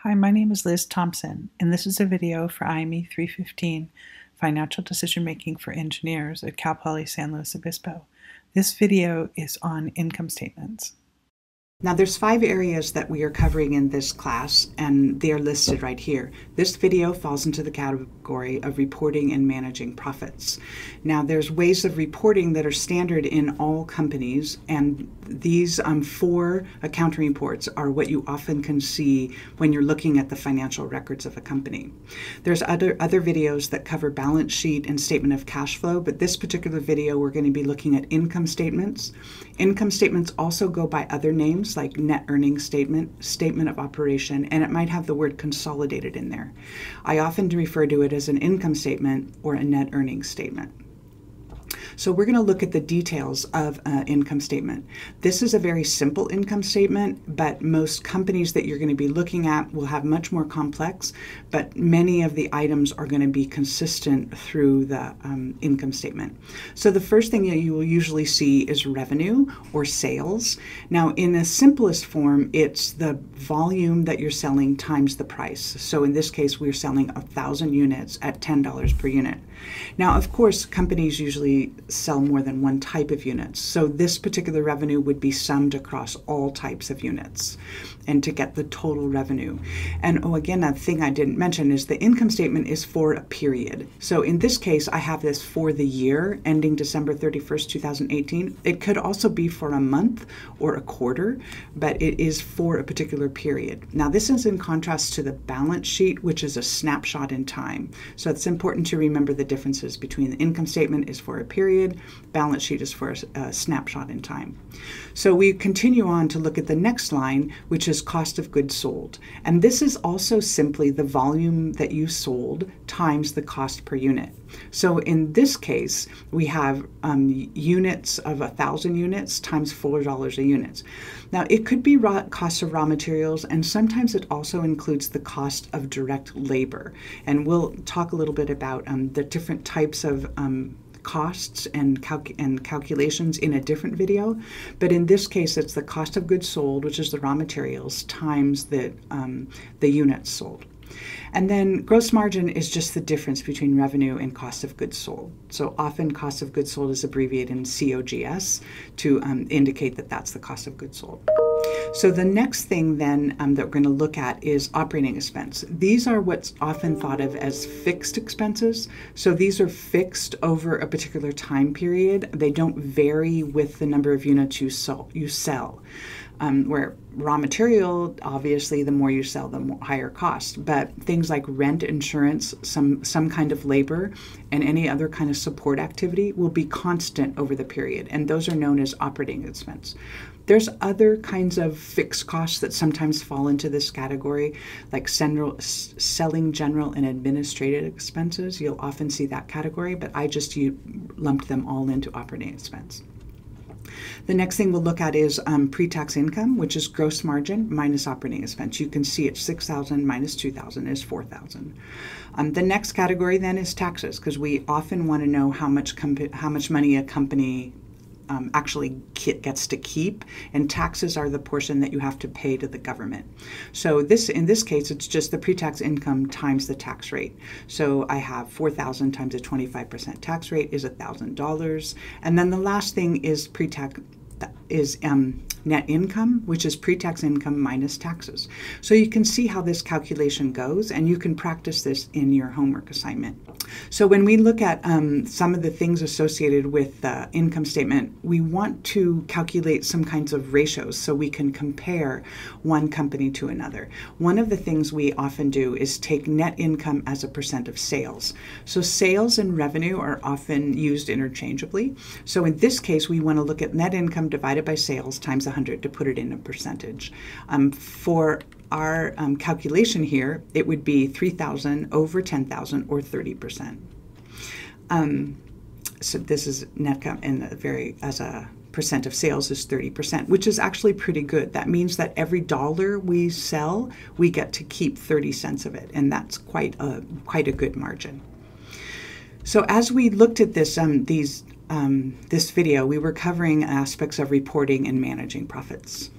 Hi, my name is Liz Thompson, and this is a video for IME 315, Financial Decision Making for Engineers at Cal Poly San Luis Obispo. This video is on income statements. Now there's 5 areas that we are covering in this class, and they are listed right here. This video falls into the category of reporting and managing profits. Now there's ways of reporting that are standard in all companies, and these 4 accounting reports are what you often can see when you're looking at the financial records of a company. There's other videos that cover balance sheet and statement of cash flow, but this particular video we're going to be looking at income statements. Income statements also go by other names like net earnings statement, statement of operation, and it might have the word consolidated in there. I often refer to it as an income statement or a net earnings statement. So we're going to look at the details of an income statement. This is a very simple income statement, but most companies that you're going to be looking at will have much more complex, but many of the items are going to be consistent through the income statement. So the first thing that you will usually see is revenue or sales. Now in the simplest form, it's the volume that you're selling times the price. So in this case, we're selling 1,000 units at $10 per unit. Now, of course, companies usually sell more than one type of units. So this particular revenue would be summed across all types of units and to get the total revenue. And again, a thing I didn't mention is the income statement is for a period. So in this case, I have this for the year ending December 31st, 2018. It could also be for a month or a quarter, but it is for a particular period. Now, this is in contrast to the balance sheet, which is a snapshot in time. So it's important to remember the differences between the income statement is for a period, balance sheet is for a snapshot in time. So we continue on to look at the next line, which is cost of goods sold. And this is also simply the volume that you sold times the cost per unit. So in this case, we have units of 1,000 units times $4 a unit. Now it could be cost of raw materials, and sometimes it also includes the cost of direct labor. And we'll talk a little bit about the different types of costs and calculations in a different video, but in this case it's the cost of goods sold, which is the raw materials, times the units sold. And then gross margin is just the difference between revenue and cost of goods sold. So often cost of goods sold is abbreviated in COGS to indicate that that's the cost of goods sold. So the next thing then that we're going to look at is operating expense. These are what's often thought of as fixed expenses. So these are fixed over a particular time period. They don't vary with the number of units you sell. Where raw material, obviously, the more you sell, the higher cost. But things like rent, insurance, some kind of labor, and any other kind of support activity will be constant over the period, and those are known as operating expense. There's other kinds of fixed costs that sometimes fall into this category, like selling, general, and administrative expenses. You'll often see that category, but I just lumped them all into operating expense. The next thing we'll look at is pre-tax income, which is gross margin minus operating expense. You can see it's 6,000 minus 2,000 is 4,000. The next category then is taxes, because we often want to know how much money a company actually gets to keep, and taxes are the portion that you have to pay to the government. So in this case, it's just the pre-tax income times the tax rate. So I have 4,000 times a 25% tax rate is $1,000. And then the last thing is net income, which is pre-tax income minus taxes. So you can see how this calculation goes, and you can practice this in your homework assignment. So when we look at some of the things associated with the income statement, we want to calculate some kinds of ratios so we can compare one company to another. One of the things we often do is take net income as a percent of sales. So sales and revenue are often used interchangeably. So in this case, we want to look at net income divided by sales times 100 to put it in a percentage. For our calculation here, it would be 3,000 over 10,000 or 30%. So this is net income, and as a percent of sales is 30%, which is actually pretty good. That means that every dollar we sell, we get to keep 30 cents of it, and that's quite a good margin. So as we looked at this this video, we were covering aspects of reporting and managing profits.